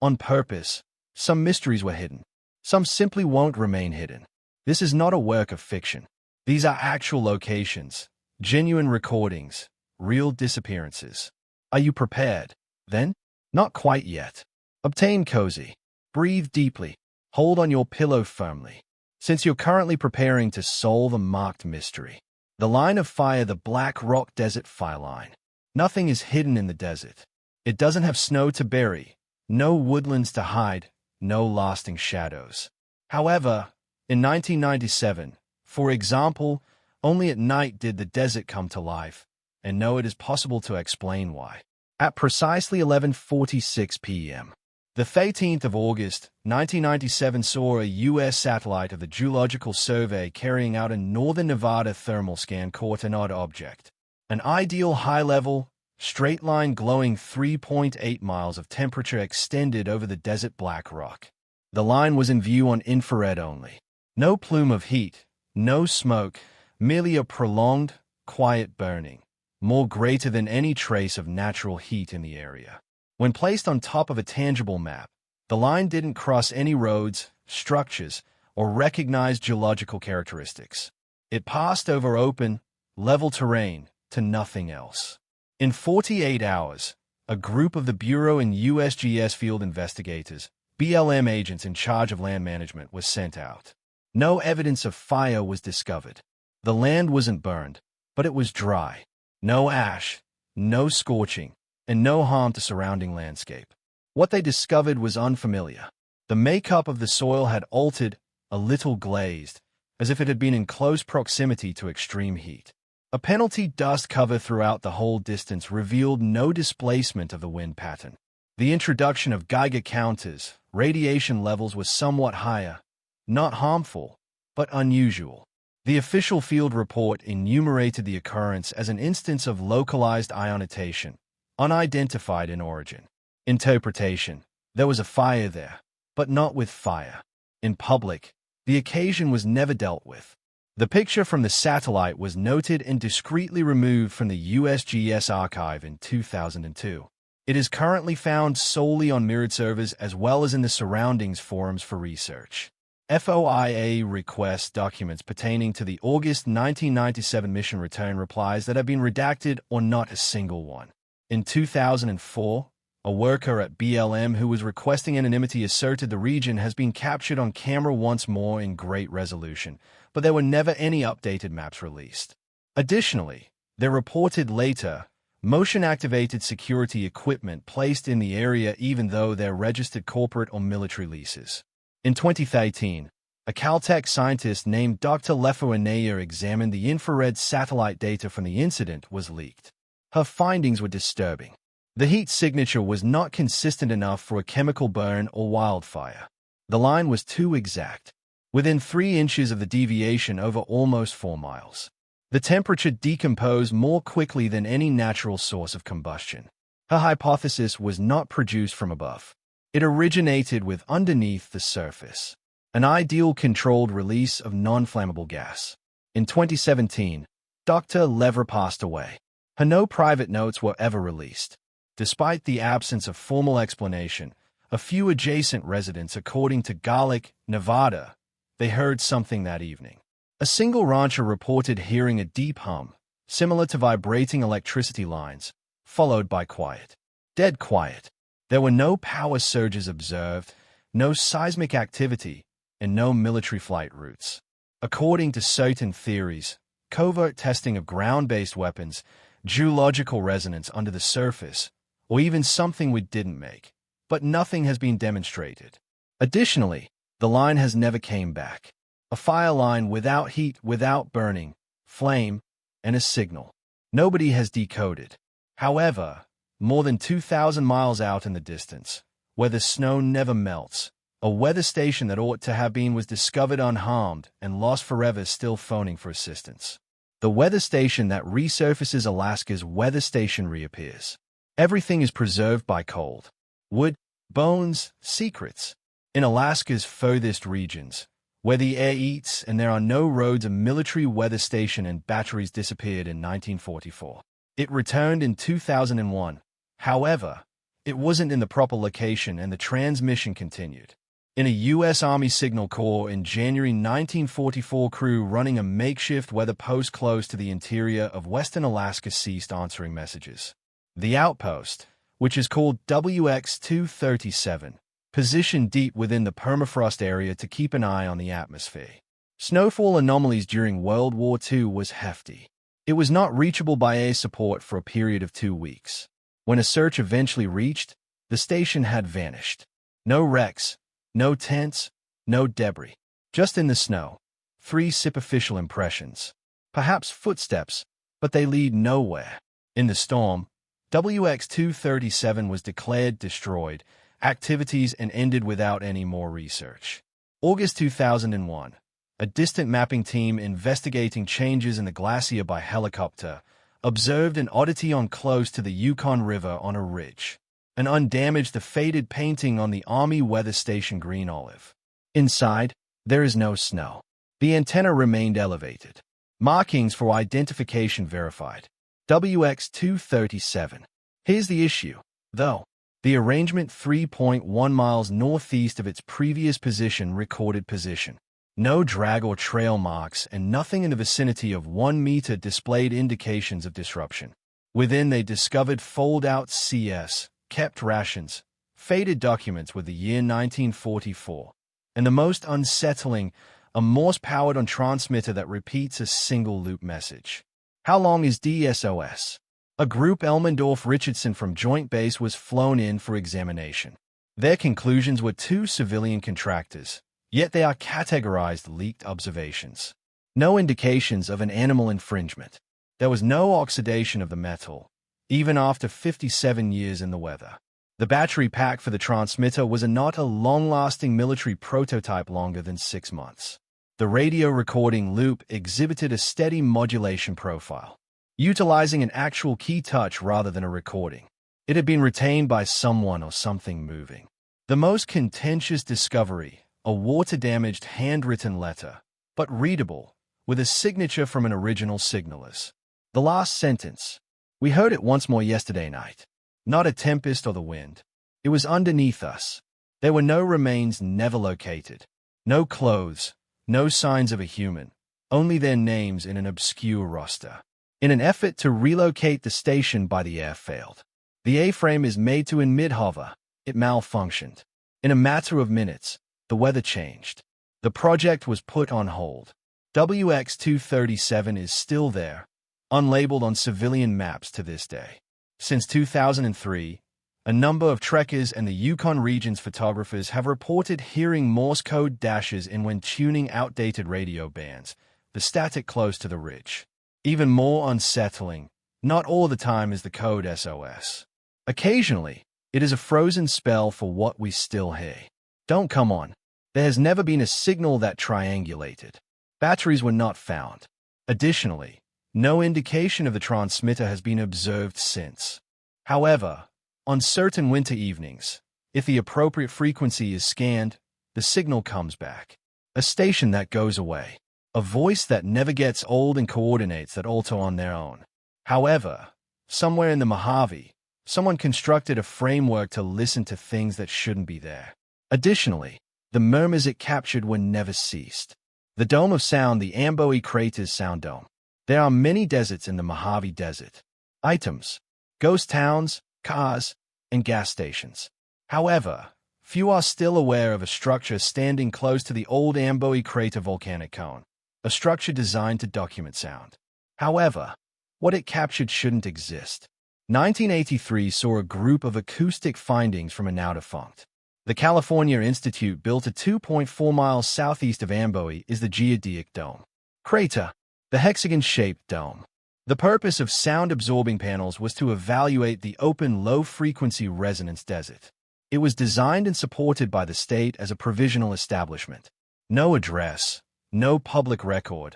On purpose, some mysteries were hidden. Some simply won't remain hidden. This is not a work of fiction. These are actual locations, genuine recordings, real disappearances. Are you prepared? Then? Not quite yet. Obtain cozy. Breathe deeply. Hold on your pillow firmly. Since you're currently preparing to solve a marked mystery. The line of fire, the black rock desert fire line. Nothing is hidden in the desert. It doesn't have snow to bury, no woodlands to hide, no lasting shadows. However, in 1997, for example, only at night did the desert come to life, and no, it is possible to explain why. At precisely 11:46 p.m., the 13th of August, 1997 saw a U.S. satellite of the Geological Survey carrying out a northern Nevada thermal scan caught an odd object. An ideal high-level, straight-line glowing 3.8 miles of temperature extended over the desert black rock. The line was in view on infrared only. No plume of heat, no smoke, merely a prolonged, quiet burning, more greater than any trace of natural heat in the area. When placed on top of a tangible map, the line didn't cross any roads, structures, or recognized geological characteristics. It passed over open, level terrain to nothing else. In 48 hours, a group of the Bureau and USGS field investigators, BLM agents in charge of land management, was sent out. No evidence of fire was discovered. The land wasn't burned, but it was dry. No ash, no scorching, and no harm to surrounding landscape. What they discovered was unfamiliar. The makeup of the soil had altered, a little glazed, as if it had been in close proximity to extreme heat. A penalty dust cover throughout the whole distance revealed no displacement of the wind pattern. The introduction of Geiger counters, radiation levels was somewhat higher, not harmful, but unusual. The official field report enumerated the occurrence as an instance of localized ionization, unidentified in origin. Interpretation: there was a fire there, but not with fire. In public, the occasion was never dealt with. The picture from the satellite was noted and discreetly removed from the USGS archive in 2002. It is currently found solely on mirrored servers as well as in the surroundings forums for research. FOIA requests documents pertaining to the August 1997 mission return replies that have been redacted or not a single one. In 2004, a worker at BLM who was requesting anonymity asserted the region has been captured on camera once more in great resolution, but there were never any updated maps released. Additionally, there reported later motion-activated security equipment placed in the area even though they're registered corporate or military leases. In 2013, a Caltech scientist named Dr. Lefaunayer examined the infrared satellite data from the incident was leaked. Her findings were disturbing. The heat signature was not consistent enough for a chemical burn or wildfire. The line was too exact, within 3 inches of the deviation over almost 4 miles. The temperature decomposed more quickly than any natural source of combustion. Her hypothesis was not produced from above. It originated with underneath the surface, an ideal controlled release of non-flammable gas. In 2017, Dr. Lever passed away. Her no private notes were ever released. Despite the absence of formal explanation, a few adjacent residents, according to Garlic, Nevada, they heard something that evening. A single rancher reported hearing a deep hum, similar to vibrating electricity lines, followed by quiet. Dead quiet. There were no power surges observed, no seismic activity, and no military flight routes. According to certain theories, covert testing of ground-based weapons, geological resonance under the surface, or even something we didn't make, but nothing has been demonstrated. Additionally, the line has never came back. A fire line without heat, without burning, flame, and a signal. Nobody has decoded. However, more than 2,000 miles out in the distance, where the snow never melts, a weather station that ought to have been was discovered unharmed and lost forever, still phoning for assistance. The weather station that resurfaces Alaska's weather station reappears. Everything is preserved by cold. Wood, bones, secrets. In Alaska's furthest regions, where the air eats and there are no roads, a military weather station and batteries disappeared in 1944. It returned in 2001. However, It wasn't in the proper location and the transmission continued. In a U.S. Army Signal Corps in January 1944, crew running a makeshift weather post close to the interior of western Alaska ceased answering messages. The outpost, which is called WX-237, positioned deep within the permafrost area to keep an eye on the atmosphere. Snowfall anomalies during World War II was hefty. It was not reachable by air support for a period of 2 weeks. When a search eventually reached, the station had vanished. No wrecks, no tents, no debris. Just in the snow. 3 superficial impressions. Perhaps footsteps, but they lead nowhere. In the storm, WX-237 was declared destroyed, activities and ended without any more research. August 2001. A distant mapping team investigating changes in the glacier by helicopter observed an oddity on close to the Yukon River on a ridge. An undamaged the faded painting on the Army weather station green olive. Inside, there is no snow. The antenna remained elevated. Markings for identification verified. WX-237. Here's the issue, though. The arrangement 3.1 miles northeast of its previous position recorded position. No drag or trail marks and nothing in the vicinity of 1 meter displayed indications of disruption. Within they discovered fold-out CS, kept rations, faded documents with the year 1944, and the most unsettling, a Morse-powered on transmitter that repeats a single-loop message. How long is DSOS? A group Elmendorf-Richardson from Joint Base was flown in for examination. Their conclusions were 2 civilian contractors, yet they are categorized leaked observations. No indications of an animal infringement. There was no oxidation of the metal, even after 57 years in the weather. The battery pack for the transmitter was not a long-lasting military prototype longer than 6 months. The radio recording loop exhibited a steady modulation profile, utilizing an actual key touch rather than a recording. It had been retained by someone or something moving. The most contentious discovery, a water-damaged handwritten letter, but readable, with a signature from an original signaler's. The last sentence. We heard it once more yesterday night. Not a tempest or the wind. It was underneath us. There were no remains never located. No clothes. No signs of a human. Only their names in an obscure roster. In an effort to relocate the station by the air failed. The A-frame is made to in mid-hover. It malfunctioned. In a matter of minutes, the weather changed. The project was put on hold. WX-237 is still there, unlabeled on civilian maps to this day. Since 2003, a number of trekkers and the Yukon region's photographers have reported hearing Morse code dashes in when tuning outdated radio bands, the static close to the ridge. Even more unsettling, not all the time is the code SOS. Occasionally, it is a frozen spell for what we still hear. Don't come on. There has never been a signal that triangulated. Batteries were not found. Additionally, no indication of the transmitter has been observed since. However, on certain winter evenings, if the appropriate frequency is scanned, the signal comes back. A station that goes away. A voice that never gets old and coordinates that alter on their own. However, somewhere in the Mojave, someone constructed a framework to listen to things that shouldn't be there. Additionally, the murmurs it captured were never ceased. The dome of sound, the Amboe Crater's sound dome. There are many deserts in the Mojave Desert. Items, ghost towns, cars, and gas stations. However, few are still aware of a structure standing close to the old Amboe Crater volcanic cone. A structure designed to document sound. However, what it captured shouldn't exist. 1983 saw a group of acoustic findings from a now defunct. The California Institute, built at 2.4 miles southeast of Amboe, is the geodesic dome. Crater, the hexagon-shaped dome. The purpose of sound-absorbing panels was to evaluate the open low-frequency resonance desert. It was designed and supported by the state as a provisional establishment. No address, no public record,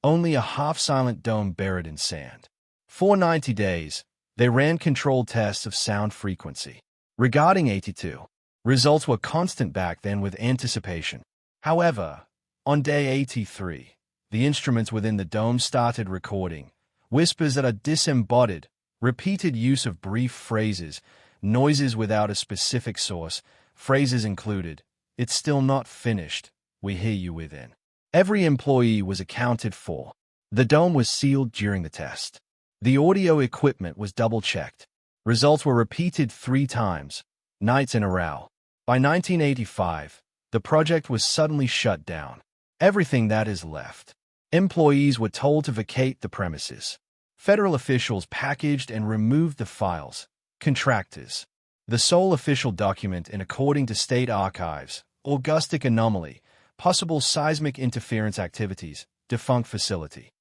only a half-silent dome buried in sand. For 90 days, they ran controlled tests of sound frequency. Regarding 82, results were constant back then with anticipation. However, on day 83, the instruments within the dome started recording whispers that are disembodied, repeated use of brief phrases, noises without a specific source, phrases included, "It's still not finished, we hear you" within. Every employee was accounted for. The dome was sealed during the test. The audio equipment was double-checked. Results were repeated 3 times, nights in a row. By 1985, the project was suddenly shut down. Everything that is left. Employees were told to vacate the premises. Federal officials packaged and removed the files. Contractors. The sole official document in according to state archives, Augustic anomaly, possible seismic interference activities, defunct facility.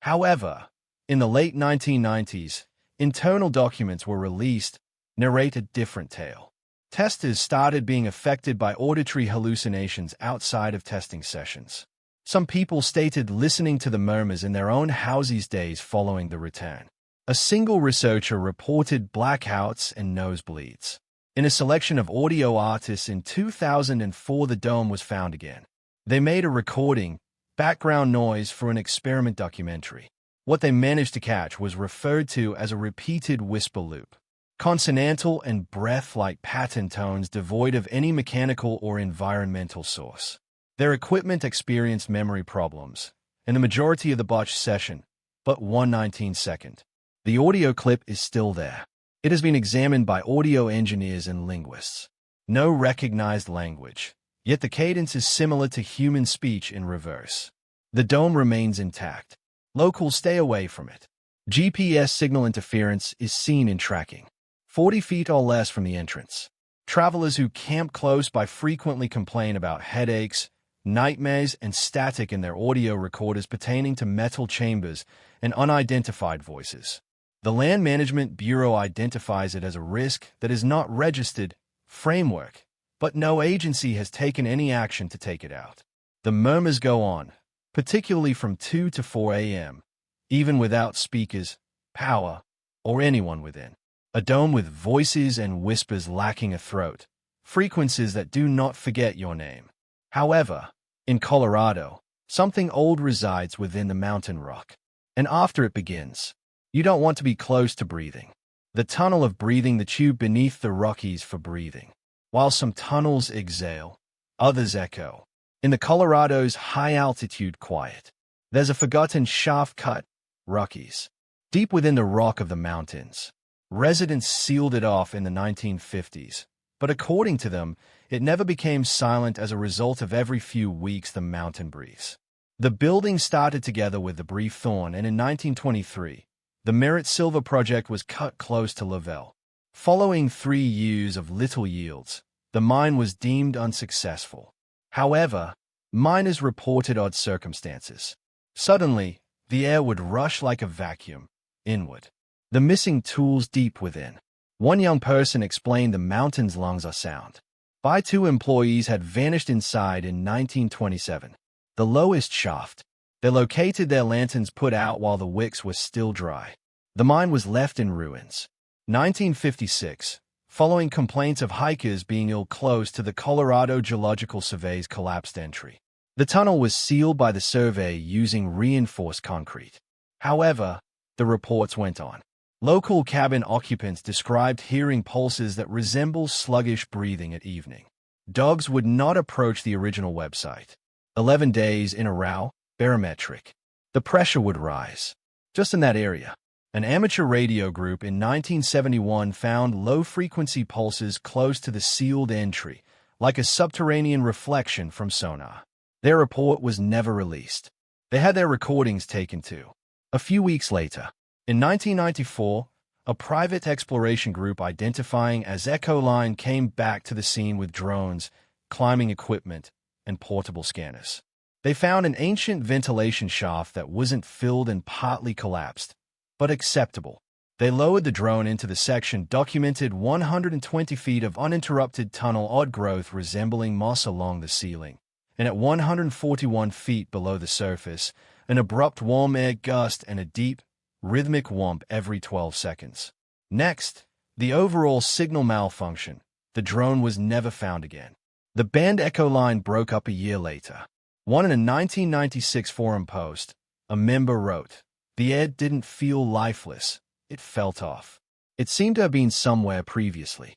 However, in the late 1990s, internal documents were released, narrate a different tale. Testers started being affected by auditory hallucinations outside of testing sessions. Some people stated listening to the murmurs in their own houses days following the return. A single researcher reported blackouts and nosebleeds. In a selection of audio artists in 2004, the dome was found again. They made a recording, background noise for an experiment documentary. What they managed to catch was referred to as a repeated whisper loop. Consonantal and breath-like pattern tones devoid of any mechanical or environmental source. Their equipment experienced memory problems, and the majority of the botched session, but 1/19 The audio clip is still there. It has been examined by audio engineers and linguists. No recognized language, yet the cadence is similar to human speech in reverse. The dome remains intact. Locals stay away from it. GPS signal interference is seen in tracking. 40 feet or less from the entrance. Travelers who camp close by frequently complain about headaches, nightmares, and static in their audio recorders pertaining to metal chambers and unidentified voices. The Land Management Bureau identifies it as a risk that is not registered framework, but no agency has taken any action to take it out. The murmurs go on, particularly from 2 to 4 a.m., even without speakers, power, or anyone within. A dome with voices and whispers lacking a throat, frequencies that do not forget your name. However, in Colorado, something old resides within the mountain rock. And after it begins, you don't want to be close to breathing. The tunnel of breathing, the tube beneath the Rockies for breathing. While some tunnels exhale, others echo. In the Colorado's high-altitude quiet, there's a forgotten shaft cut, Rockies. Deep within the rock of the mountains. Residents sealed it off in the 1950s, but according to them, it never became silent as a result of every few weeks the mountain breathes. The building started together with the brief thorn, and in 1923, the Merit Silver project was cut close to Lavelle. Following 3 years of little yields, the mine was deemed unsuccessful. However, miners reported odd circumstances. Suddenly, the air would rush like a vacuum, inward. The missing tools deep within. One young person explained the mountain's lungs are sound. By 2 employees had vanished inside in 1927. The lowest shaft. They located their lanterns put out while the wicks were still dry. The mine was left in ruins. 1956. Following complaints of hikers being ill close to the Colorado Geological Survey's collapsed entry. The tunnel was sealed by the survey using reinforced concrete. However, the reports went on. Local cabin occupants described hearing pulses that resemble sluggish breathing at evening. Dogs would not approach the original website. 11 days in a row, barometric. The pressure would rise. Just in that area. An amateur radio group in 1971 found low-frequency pulses close to the sealed entry, like a subterranean reflection from sonar. Their report was never released. They had their recordings taken too. A few weeks later, in 1994, a private exploration group identifying as Echoline came back to the scene with drones, climbing equipment, and portable scanners. They found an ancient ventilation shaft that wasn't filled and partly collapsed, but acceptable. They lowered the drone into the section, documented 120 feet of uninterrupted tunnel odd growth resembling moss along the ceiling, and at 141 feet below the surface, an abrupt warm air gust and a deep, rhythmic whomp every 12 seconds. Next, the overall signal malfunction. The drone was never found again. The band Echoline broke up a year later. One in a 1996 forum post, a member wrote, "The air didn't feel lifeless, it felt off." It seemed to have been somewhere previously.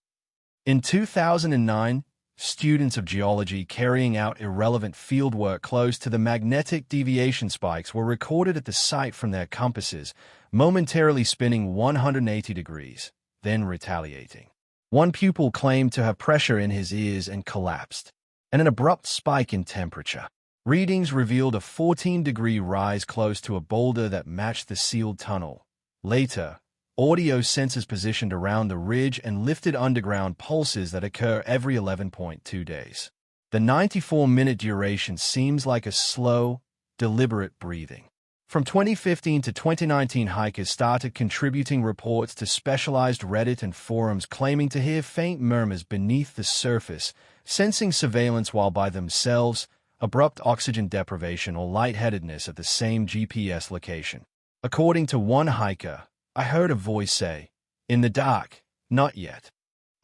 In 2009, students of geology carrying out irrelevant fieldwork close to the magnetic deviation spikes were recorded at the site from their compasses, momentarily spinning 180 degrees, then retaliating. One pupil claimed to have pressure in his ears and collapsed, and an abrupt spike in temperature. Readings revealed a 14-degree rise close to a boulder that matched the sealed tunnel. Later, audio sensors positioned around the ridge and lifted underground pulses that occur every 11.2 days. The 94-minute duration seems like a slow, deliberate breathing. From 2015 to 2019, hikers started contributing reports to specialized Reddit and forums claiming to hear faint murmurs beneath the surface, sensing surveillance while by themselves, abrupt oxygen deprivation or lightheadedness at the same GPS location. According to one hiker, I heard a voice say, "In the dark, not yet."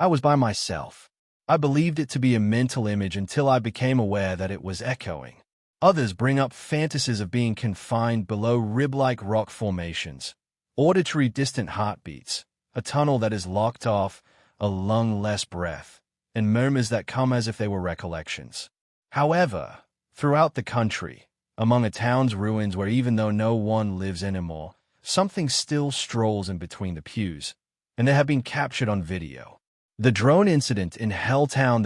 I was by myself. I believed it to be a mental image until I became aware that it was echoing. Others bring up fantasies of being confined below rib-like rock formations, auditory distant heartbeats, a tunnel that is locked off, a lung-less breath, and murmurs that come as if they were recollections. However, throughout the country, among a town's ruins where even though no one lives anymore, something still strolls in between the pews, and they have been captured on video. The drone incident in Helltown.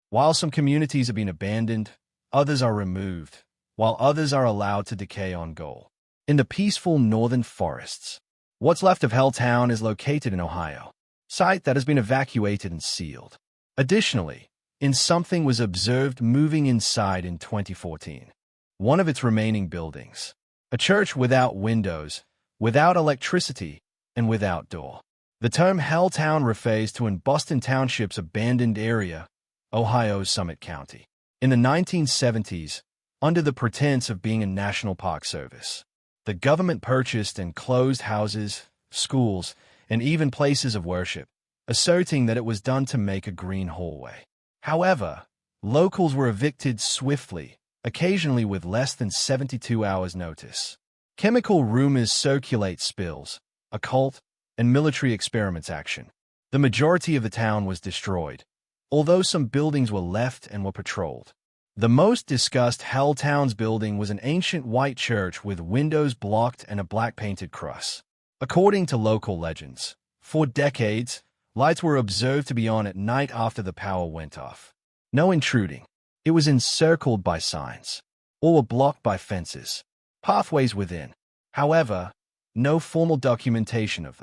While some communities have been abandoned, others are removed, while others are allowed to decay on goal. In the peaceful northern forests, what's left of Helltown is located in Ohio, site that has been evacuated and sealed. Additionally, something was observed moving inside in 2014. One of its remaining buildings, a church without windows, without electricity, and without door. The term Helltown refers to in Boston Township's abandoned area, Ohio's Summit County. In the 1970s, under the pretense of being a national park service, the government purchased and closed houses, schools, and even places of worship, asserting that it was done to make a green hallway. However, locals were evicted swiftly, occasionally with less than 72 hours' notice. Chemical rumors circulate spills, occult, and military experiments action. The majority of the town was destroyed, although some buildings were left and were patrolled. The most discussed Helltown's building was an ancient white church with windows blocked and a black-painted cross. According to local legends, for decades, lights were observed to be on at night after the power went off. No intruding. It was encircled by signs, or were blocked by fences, pathways within. However, no formal documentation of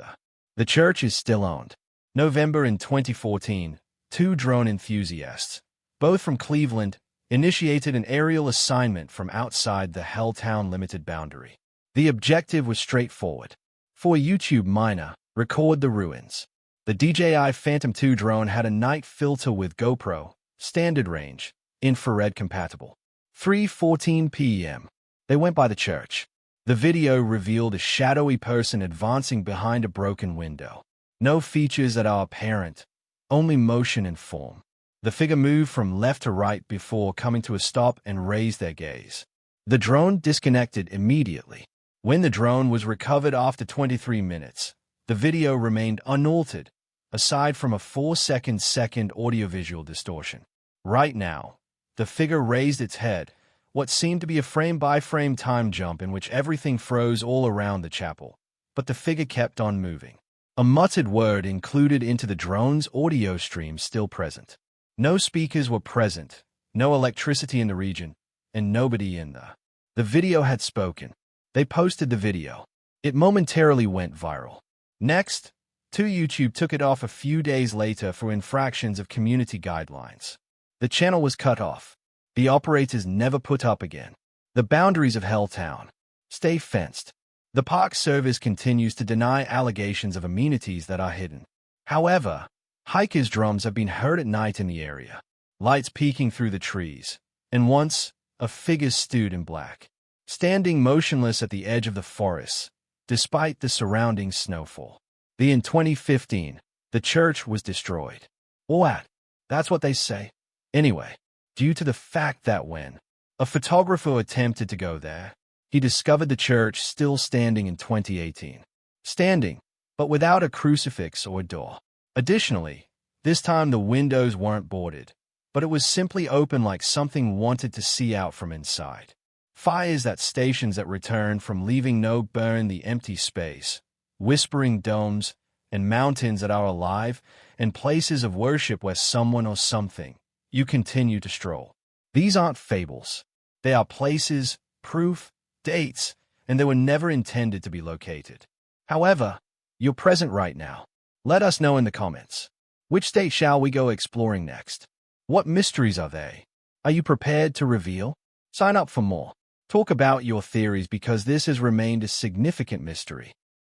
the church is still owned. November in 2014, two drone enthusiasts, both from Cleveland, initiated an aerial assignment from outside the Helltown limited boundary. The objective was straightforward. For a YouTube miner, record the ruins. The DJI Phantom 2 drone had a night filter with GoPro, standard range, infrared compatible. 3:14 p.m. They went by the church. The video revealed a shadowy person advancing behind a broken window. No features that are apparent, only motion and form. The figure moved from left to right before coming to a stop and raised their gaze. The drone disconnected immediately. When the drone was recovered after 23 minutes, the video remained unaltered, aside from a 4-second audiovisual distortion. Right now, the figure raised its head, what seemed to be a frame-by-frame time jump in which everything froze all around the chapel, but the figure kept on moving. A muttered word included into the drone's audio stream still present. No speakers were present, no electricity in the region, and nobody in the video had spoken. They posted the video. It momentarily went viral. Next, YouTube took it off a few days later for infractions of community guidelines. The channel was cut off. The operators never put up again. The boundaries of Helltown stay fenced. The Park Service continues to deny allegations of amenities that are hidden. However, hikers' drums have been heard at night in the area, lights peeking through the trees, and once, a figure stood in black, standing motionless at the edge of the forest, despite the surrounding snowfall. In 2015, the church was destroyed. What? That's what they say. Anyway, due to the fact that when a photographer attempted to go there, he discovered the church still standing in 2018. Standing, but without a crucifix or door. Additionally, this time the windows weren't boarded, but it was simply open like something wanted to see out from inside. Fires at stations that return from leaving no burn the empty space, whispering domes, and mountains that are alive, and places of worship where someone or something you continue to stroll. These aren't fables. They are places, proof, dates, and they were never intended to be located. However, you're present right now. Let us know in the comments. Which state shall we go exploring next? What mysteries are they? Are you prepared to reveal? Sign up for more. Talk about your theories because this has remained a significant mystery.